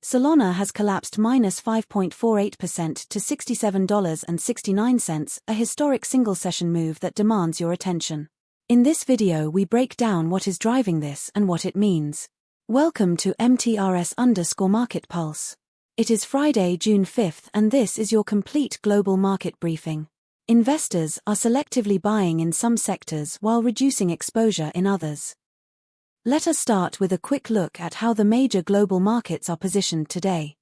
Solana has collapsed -5.48% to $67.69, a historic single-session move that demands your attention. In this video we break down what is driving this and what it means. Welcome to MTRS_Market Pulse. It is Friday, June 5th, and this is your complete global market briefing. Investors are selectively buying in some sectors while reducing exposure in others. Let us start with a quick look at how the major global markets are positioned today.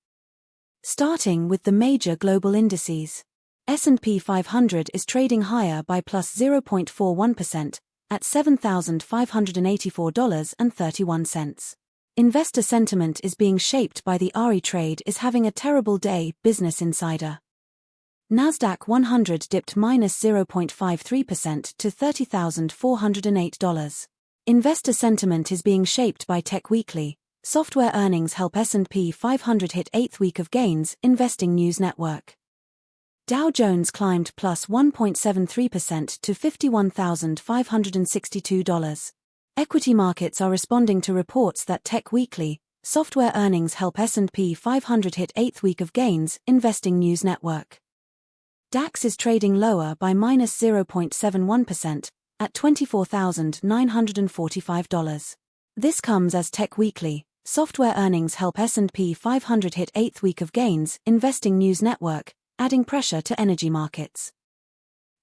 Starting with the major global indices. S&P 500 is trading higher by plus 0.41% at $7,584.31. Investor sentiment is being shaped by the RE trade is having a terrible day, Business Insider. NASDAQ 100 dipped minus 0.53% to $30,408. Investor sentiment is being shaped by Tech Weekly. Software earnings help S&P 500 hit 8th week of gains, Investing News Network. Dow Jones climbed plus 1.73% to $51,562. Equity markets are responding to reports that Tech Weekly, software earnings help S&P 500 hit 8th week of gains, Investing News Network. DAX is trading lower by minus 0.71%. At $24,945. This comes as Tech Weekly, software earnings help S&P 500 hit 8th week of gains, Investing News Network, adding pressure to energy markets.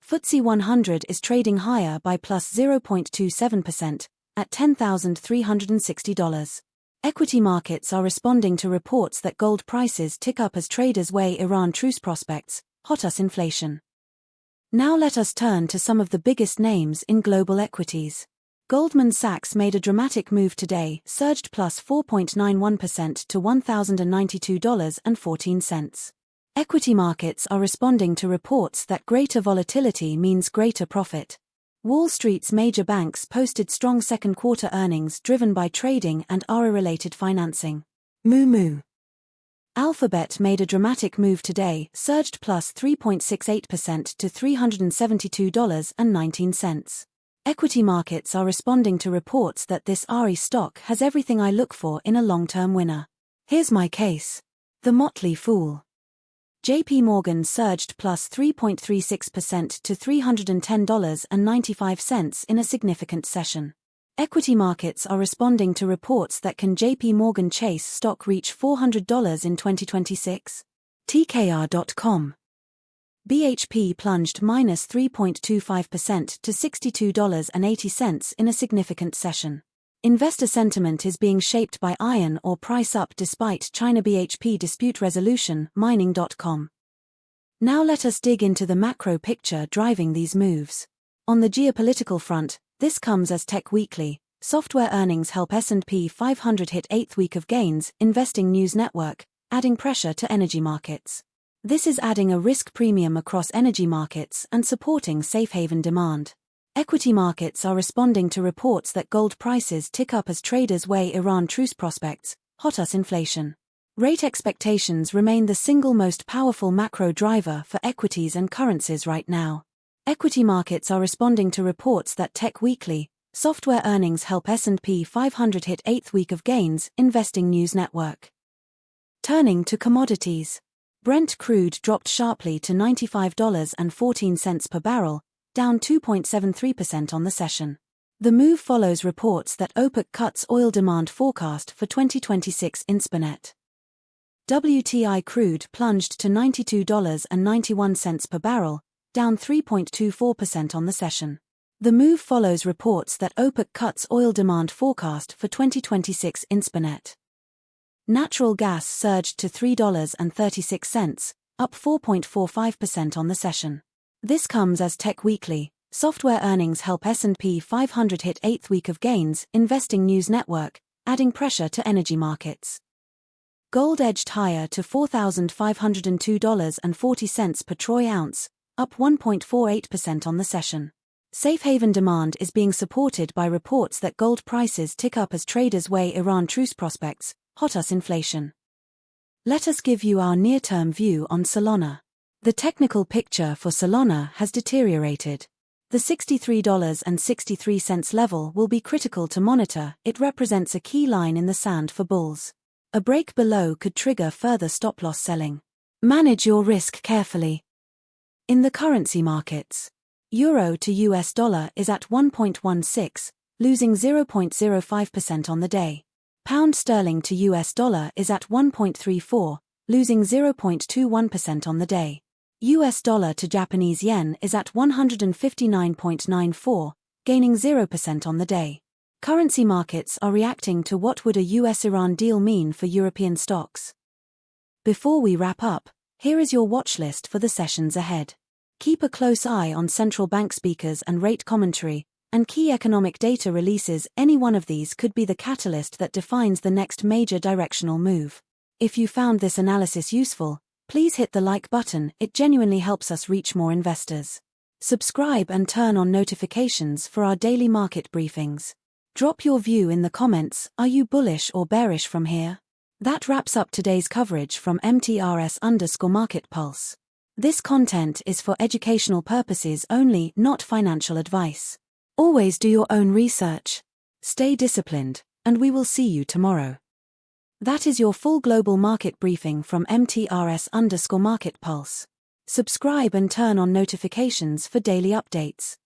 FTSE 100 is trading higher by plus 0.27%, at $10,360. Equity markets are responding to reports that gold prices tick up as traders weigh Iran truce prospects, hot us inflation. Now let us turn to some of the biggest names in global equities. Goldman Sachs made a dramatic move today, surged plus 4.91% to $1,092.14. Equity markets are responding to reports that greater volatility means greater profit. Wall Street's major banks posted strong second quarter earnings driven by trading and ARA-related financing. Moo. Alphabet made a dramatic move today, surged plus 3.68% to $372.19. Equity markets are responding to reports that this RE stock has everything I look for in a long-term winner. Here's my case. The Motley Fool. JP Morgan surged plus 3.36% to $310.95 in a significant session. Equity markets are responding to reports that can JP Morgan Chase stock reach $400 in 2026? TKR.com. BHP plunged minus 3.25% to $62.80 in a significant session. Investor sentiment is being shaped by iron ore price up despite China BHP dispute resolution, mining.com. Now let us dig into the macro picture driving these moves. On the geopolitical front, this comes as Tech Weekly, software earnings help S&P 500 hit 8th week of gains, Investing News Network, adding pressure to energy markets. This is adding a risk premium across energy markets and supporting safe haven demand. Equity markets are responding to reports that gold prices tick up as traders weigh Iran truce prospects, hot us inflation. Rate expectations remain the single most powerful macro driver for equities and currencies right now. Equity markets are responding to reports that Tech Weekly, software earnings help S&P 500 hit 8th week of gains, Investing News Network. Turning to commodities. Brent crude dropped sharply to $95.14 per barrel, down 2.73% on the session. The move follows reports that OPEC cuts oil demand forecast for 2026 Inspinet. WTI crude plunged to $92.91 per barrel, down 3.24% on the session. The move follows reports that OPEC cuts oil demand forecast for 2026 Inspinet. Natural gas surged to $3.36, up 4.45% on the session. This comes as Tech Weekly, software earnings help S&P 500 hit 8th week of gains, Investing News Network, adding pressure to energy markets. Gold edged higher to $4,502.40 per troy ounce, up 1.48% on the session. Safe haven demand is being supported by reports that gold prices tick up as traders weigh Iran truce prospects, hot us inflation. Let us give you our near-term view on Solana. The technical picture for Solana has deteriorated. The $63.63 level will be critical to monitor. It represents a key line in the sand for bulls. A break below could trigger further stop-loss selling. Manage your risk carefully. In the currency markets, Euro to US dollar is at 1.16, losing 0.05% on the day. Pound sterling to US dollar is at 1.34, losing 0.21% on the day. US dollar to Japanese yen is at 159.94, gaining 0% on the day. Currency markets are reacting to what would a US-Iran deal mean for European stocks. Before we wrap up, here is your watch list for the sessions ahead. Keep a close eye on central bank speakers and rate commentary, and key economic data releases. Any one of these could be the catalyst that defines the next major directional move. If you found this analysis useful, please hit the like button. It genuinely helps us reach more investors. Subscribe and turn on notifications for our daily market briefings. Drop your view in the comments. Are you bullish or bearish from here? That wraps up today's coverage from MTRS_Market Pulse. This content is for educational purposes only, not financial advice. Always do your own research. Stay disciplined, and we will see you tomorrow. That is your full global market briefing from MTRS_Market Pulse. Subscribe and turn on notifications for daily updates.